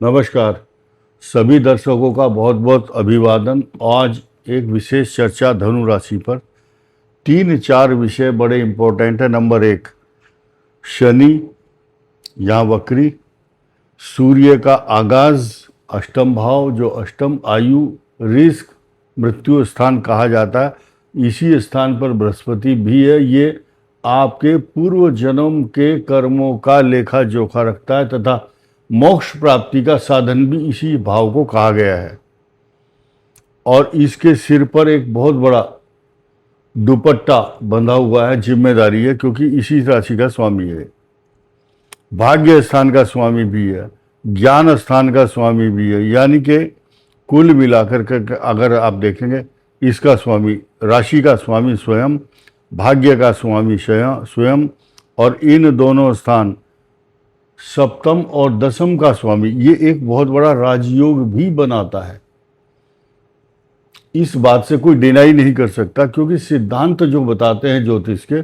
नमस्कार। सभी दर्शकों का बहुत बहुत अभिवादन। आज एक विशेष चर्चा धनु राशि पर। 3-4 विषय बड़े इंपॉर्टेंट है। नंबर 1, शनि यहाँ वक्री, सूर्य का आगाज अष्टम भाव, जो अष्टम आयु, रिस्क, मृत्यु स्थान कहा जाता है, इसी स्थान पर बृहस्पति भी है। ये आपके पूर्व जन्म के कर्मों का लेखा जोखा रखता है तथा मोक्ष प्राप्ति का साधन भी इसी भाव को कहा गया है। और इसके सिर पर एक बहुत बड़ा दुपट्टा बंधा हुआ है, जिम्मेदारी है, क्योंकि इसी राशि का स्वामी है। भाग्य स्थान का स्वामी भी है, ज्ञान स्थान का स्वामी भी है, यानी कि कुल मिलाकर के अगर आप देखेंगे, इसका स्वामी, राशि का स्वामी स्वयं, भाग्य का स्वामी स्वयं, और इन दोनों स्थान सप्तम और दसम का स्वामी, ये एक बहुत बड़ा राजयोग भी बनाता है। इस बात से कोई डिनाई नहीं कर सकता, क्योंकि सिद्धांत जो बताते हैं ज्योतिष के,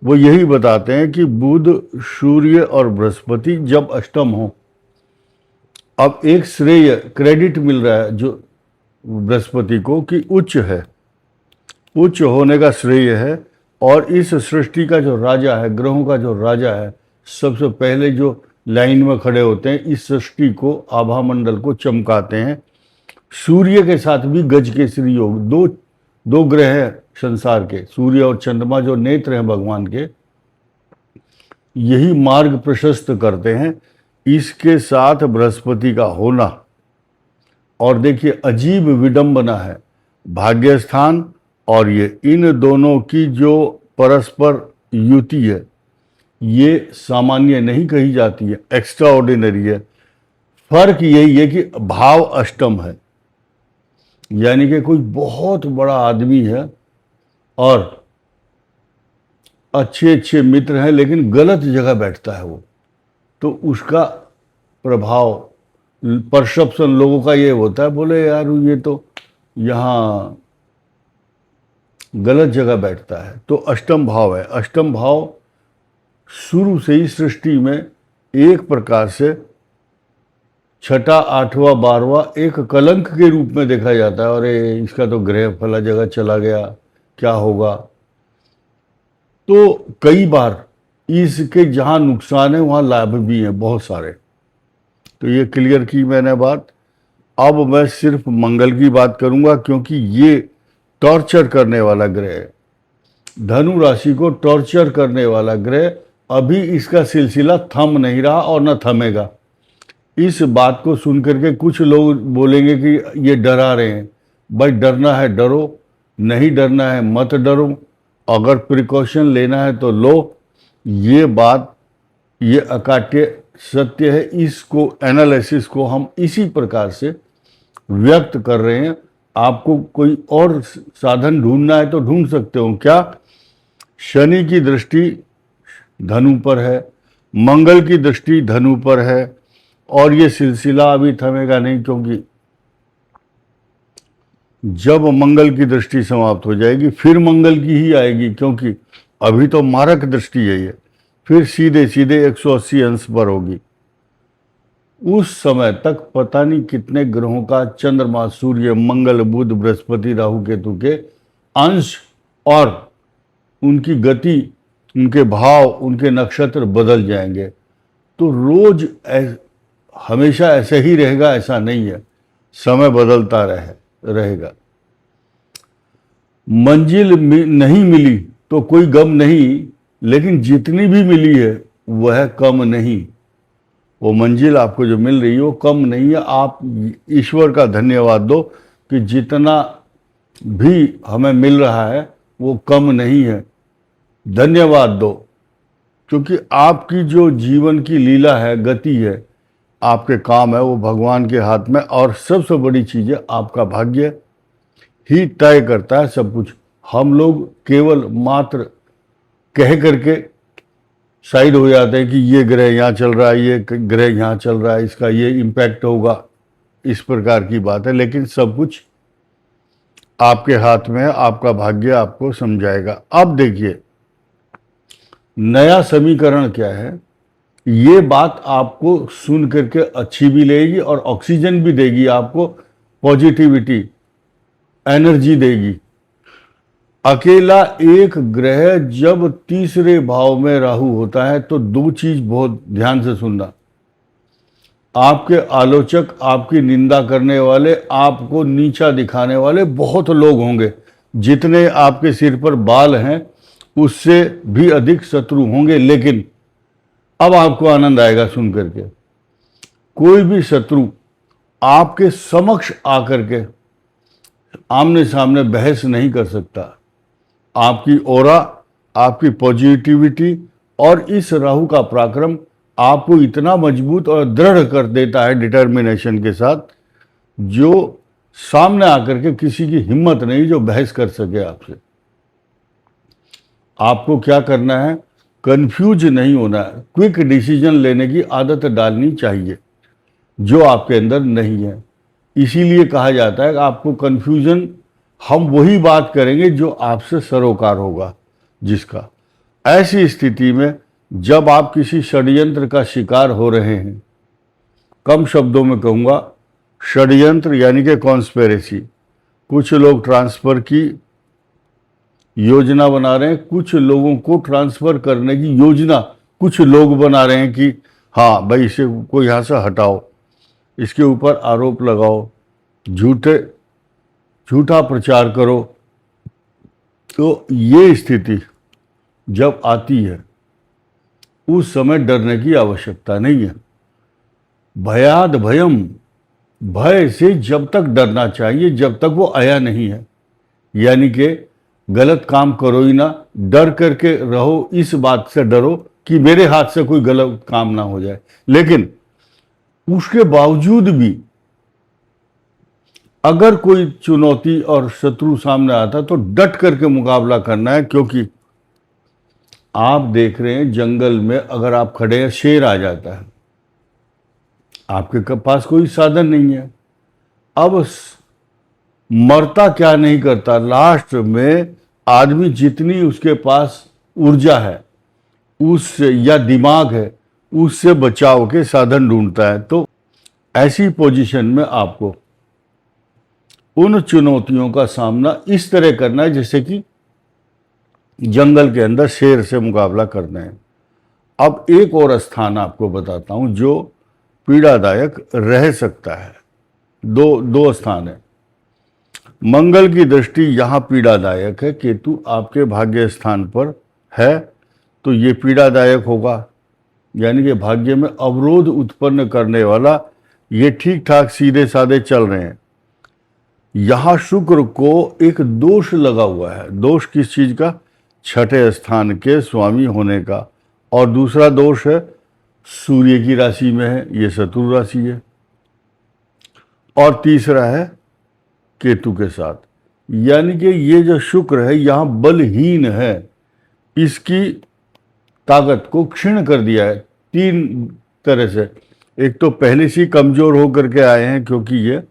वो यही बताते हैं कि बुध, सूर्य और बृहस्पति जब अष्टम हो, अब एक श्रेय, क्रेडिट मिल रहा है जो बृहस्पति को कि उच्च है, उच्च होने का श्रेय है। और इस सृष्टि का जो राजा है, ग्रहों का जो राजा है, सबसे पहले जो लाइन में खड़े होते हैं, इस सृष्टि को, आभा मंडल को चमकाते हैं। सूर्य के साथ भी गज केसरी योग, दो ग्रह हैं संसार के, सूर्य और चंद्रमा, जो नेत्र हैं भगवान के, यही मार्ग प्रशस्त करते हैं। इसके साथ बृहस्पति का होना, और देखिए अजीब विडंबना है, भाग्य स्थान और ये, इन दोनों की जो परस्पर युति है, ये सामान्य नहीं कही जाती है, एक्स्ट्रा ऑर्डिनरी है। फर्क यही है कि भाव अष्टम है, यानी कि कोई बहुत बड़ा आदमी है और अच्छे अच्छे मित्र हैं, लेकिन गलत जगह बैठता है वो, तो उसका प्रभाव, परसेप्शन लोगों का ये होता है, बोले यार ये तो यहाँ गलत जगह बैठता है। तो अष्टम भाव है। अष्टम भाव शुरू से ही सृष्टि में एक प्रकार से छठा, आठवां, 12वां एक कलंक के रूप में देखा जाता है। और इसका तो ग्रह फला जगह चला गया, क्या होगा। तो कई बार इसके जहां नुकसान है वहां लाभ भी हैं बहुत सारे। तो ये क्लियर की मैंने बात। अब मैं सिर्फ मंगल की बात करूंगा, क्योंकि ये टॉर्चर करने वाला ग्रह है, धनु राशि को टॉर्चर करने वाला ग्रह। अभी इसका सिलसिला थम नहीं रहा और न थमेगा। इस बात को सुनकर के कुछ लोग बोलेंगे कि ये डरा रहे हैं। भाई डरना है डरो, नहीं डरना है मत डरो, अगर प्रिकॉशन लेना है तो लो। ये बात, ये अकाट्य सत्य है। इसको, एनालिसिस को हम इसी प्रकार से व्यक्त कर रहे हैं। आपको कोई और साधन ढूंढना है तो ढूंढ सकते हो। क्या? शनि की दृष्टि धनु पर है, मंगल की दृष्टि धनु पर है, और ये सिलसिला अभी थमेगा नहीं, क्योंकि जब मंगल की दृष्टि समाप्त हो जाएगी फिर मंगल की ही आएगी, क्योंकि अभी तो मारक दृष्टि है ये, फिर सीधे सीधे 180 अंश पर होगी। उस समय तक पता नहीं कितने ग्रहों का, चंद्रमा, सूर्य, मंगल, बुध, बृहस्पति, राहु, केतु के अंश और उनकी गति, उनके भाव, उनके नक्षत्र बदल जाएंगे। तो रोज हमेशा ऐसे ही रहेगा ऐसा नहीं है, समय बदलता रहेगा। मंजिल नहीं मिली तो कोई गम नहीं, लेकिन जितनी भी मिली है वह कम नहीं। वो मंजिल आपको जो मिल रही है वो कम नहीं है। आप ईश्वर का धन्यवाद दो कि जितना भी हमें मिल रहा है वो कम नहीं है। धन्यवाद दो, क्योंकि आपकी जो जीवन की लीला है, गति है, आपके काम है, वो भगवान के हाथ में। और सबसे बड़ी चीज़ है, आपका भाग्य ही तय करता है सब कुछ। हम लोग केवल मात्र कह करके साइड हो जाते हैं कि ये ग्रह यहाँ चल रहा है, ये ग्रह यहाँ चल रहा है, इसका ये इम्पैक्ट होगा, इस प्रकार की बात है। लेकिन सब कुछ आपके हाथ में है, आपका भाग्य आपको समझाएगा। अब देखिए नया समीकरण क्या है। ये बात आपको सुन करके अच्छी भी लगेगी और ऑक्सीजन भी देगी, आपको पॉजिटिविटी, एनर्जी देगी। अकेला एक ग्रह जब तीसरे भाव में राहु होता है तो दो चीज बहुत ध्यान से सुनना। आपके आलोचक, आपकी निंदा करने वाले, आपको नीचा दिखाने वाले बहुत लोग होंगे। जितने आपके सिर पर बाल हैं उससे भी अधिक शत्रु होंगे। लेकिन अब आपको आनंद आएगा सुन करके, कोई भी शत्रु आपके समक्ष आकर के आमने सामने बहस नहीं कर सकता। आपकी ऑरा, आपकी पॉजिटिविटी और इस राहु का पराक्रम आपको इतना मजबूत और दृढ़ कर देता है डिटर्मिनेशन के साथ, जो सामने आकर के किसी की हिम्मत नहीं जो बहस कर सके आपसे। आपको क्या करना है, कंफ्यूज नहीं होना है, क्विक डिसीजन लेने की आदत डालनी चाहिए जो आपके अंदर नहीं है। इसीलिए कहा जाता है कि आपको कंफ्यूजन, हम वही बात करेंगे जो आपसे सरोकार होगा जिसका। ऐसी स्थिति में जब आप किसी षड्यंत्र का शिकार हो रहे हैं, कम शब्दों में कहूँगा षड्यंत्र यानी कि कॉन्स्पिरेसी, कुछ लोग ट्रांसफ़र की योजना बना रहे हैं, कुछ लोगों को ट्रांसफ़र करने की योजना कुछ लोग बना रहे हैं कि हाँ भाई इसे को यहाँ से हटाओ, इसके ऊपर आरोप लगाओ, झूठा प्रचार करो। तो ये स्थिति जब आती है उस समय डरने की आवश्यकता नहीं है। भयाद भयम, भय से जब तक डरना चाहिए जब तक वो आया नहीं है। यानी कि गलत काम करो ही ना, डर करके रहो, इस बात से डरो कि मेरे हाथ से कोई गलत काम ना हो जाए। लेकिन उसके बावजूद भी अगर कोई चुनौती और शत्रु सामने आता तो डट करके मुकाबला करना है। क्योंकि आप देख रहे हैं जंगल में अगर आप खड़े हैं, शेर आ जाता है, आपके पास कोई साधन नहीं है। अब मरता क्या नहीं करता, लास्ट में आदमी जितनी उसके पास ऊर्जा है उससे या दिमाग है उससे बचाव के साधन ढूंढता है। तो ऐसी पोजीशन में आपको उन चुनौतियों का सामना इस तरह करना है जैसे कि जंगल के अंदर शेर से मुकाबला करना है। अब एक और स्थान आपको बताता हूं जो पीड़ादायक रह सकता है। दो स्थान है। मंगल की दृष्टि यहाँ पीड़ादायक है, केतु आपके भाग्य स्थान पर है तो ये पीड़ादायक होगा। यानी कि भाग्य में अवरोध उत्पन्न करने वाला, ये ठीक ठाक सीधे साधे चल रहे हैं। यहाँ शुक्र को एक दोष लगा हुआ है। दोष किस चीज का? छठे स्थान के स्वामी होने का। और दूसरा दोष है सूर्य की राशि में है, ये शत्रु राशि है। और तीसरा है केतु के साथ। यानी कि ये जो शुक्र है यहाँ बलहीन है, इसकी ताकत को क्षीण कर दिया है तीन तरह से। एक तो पहले से कमजोर होकर के आए हैं क्योंकि ये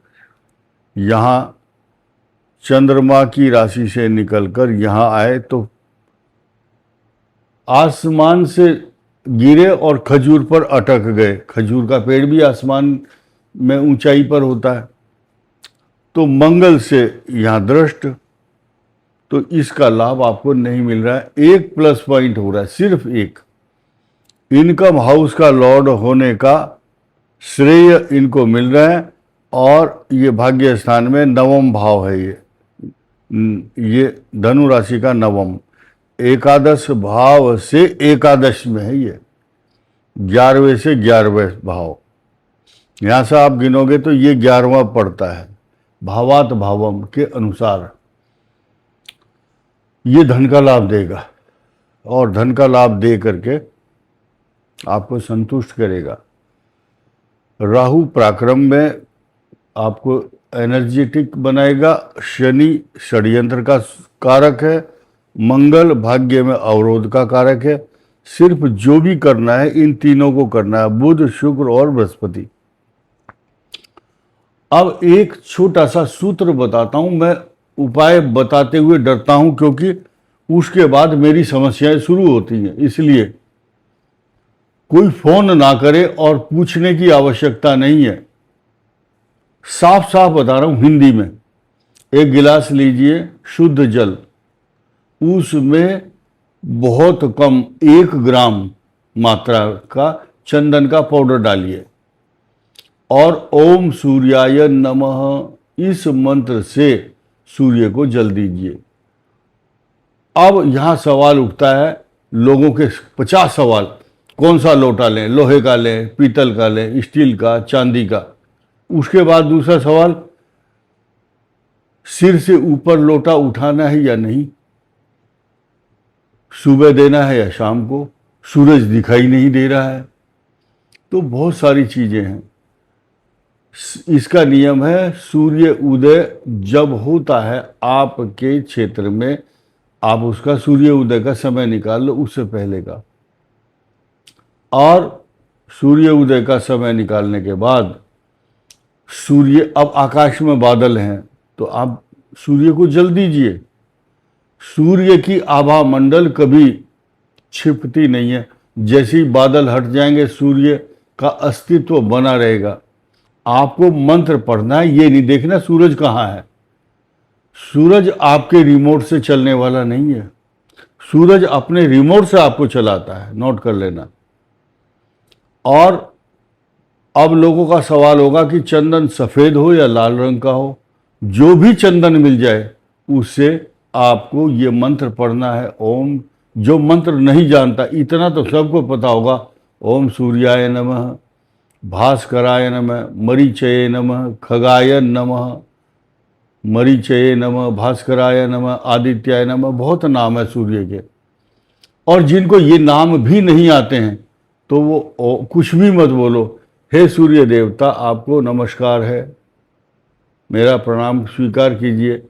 यहाँ चंद्रमा की राशि से निकलकर यहाँ आए तो आसमान से गिरे और खजूर पर अटक गए। खजूर का पेड़ भी आसमान में ऊंचाई पर होता है। तो मंगल से यहाँ दृष्ट, तो इसका लाभ आपको नहीं मिल रहा है। एक प्लस पॉइंट हो रहा है, सिर्फ एक। इनकम हाउस का लॉर्ड होने का श्रेय इनको मिल रहा है। और ये भाग्य स्थान में नवम भाव है, ये धनु राशि का नवम, एकादश भाव से एकादश में है। ये 11वें से 11वें भाव, यहाँ से आप गिनोगे तो ये 11वां पड़ता है। भावात भावम के अनुसार ये धन का लाभ देगा और धन का लाभ दे करके आपको संतुष्ट करेगा। राहु पराक्रम में आपको एनर्जेटिक बनाएगा। शनि षड्यंत्र का कारक है। मंगल भाग्य में अवरोध का कारक है। सिर्फ जो भी करना है इन तीनों को करना है, बुध, शुक्र और बृहस्पति। अब एक छोटा सा सूत्र बताता हूं। मैं उपाय बताते हुए डरता हूं क्योंकि उसके बाद मेरी समस्याएं शुरू होती हैं। इसलिए कोई फोन ना करे और पूछने की आवश्यकता नहीं है। साफ साफ बता रहा हूं हिंदी में। एक गिलास लीजिए शुद्ध जल, उसमें बहुत कम 1 ग्राम मात्रा का चंदन का पाउडर डालिए और ओम सूर्याय नमः इस मंत्र से सूर्य को जल दीजिए। अब यहां सवाल उठता है लोगों के 50 सवाल, कौन सा लोटा लें, लोहे का लें, पीतल का लें, स्टील का, चांदी का। उसके बाद दूसरा सवाल, सिर से ऊपर लोटा उठाना है या नहीं, सुबह देना है या शाम को, सूरज दिखाई नहीं दे रहा है। तो बहुत सारी चीजें हैं। इसका नियम है सूर्य उदय जब होता है आपके क्षेत्र में, आप उसका सूर्य उदय का समय निकाल लो उससे पहले का, और सूर्य उदय का समय निकालने के बाद सूर्य, अब आकाश में बादल हैं तो आप सूर्य को जल दीजिए। सूर्य की आभा मंडल कभी छिपती नहीं है। जैसे ही बादल हट जाएंगे सूर्य का अस्तित्व बना रहेगा। आपको मंत्र पढ़ना है, ये नहीं देखना सूरज कहाँ है। सूरज आपके रिमोट से चलने वाला नहीं है, सूरज अपने रिमोट से आपको चलाता है, नोट कर लेना। और अब लोगों का सवाल होगा कि चंदन सफेद हो या लाल रंग का हो। जो भी चंदन मिल जाए उससे आपको ये मंत्र पढ़ना है ओम। जो मंत्र नहीं जानता, इतना तो सबको पता होगा, ओम सूर्याय नमः, भास्कराय नमः, मरीचये नमः, खगाय नमः, मरीचये नमः, भास्कराय नमः, आदित्याय नमः। बहुत नाम है सूर्य के। और जिनको ये नाम भी नहीं आते हैं तो वो कुछ भी मत बोलो, हे सूर्य देवता आपको नमस्कार है, मेरा प्रणाम स्वीकार कीजिए।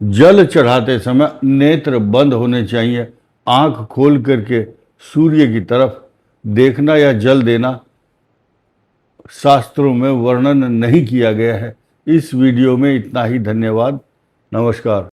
जल चढ़ाते समय नेत्र बंद होने चाहिए, आंख खोल करके सूर्य की तरफ देखना या जल देना शास्त्रों में वर्णन नहीं किया गया है। इस वीडियो में इतना ही। धन्यवाद, नमस्कार।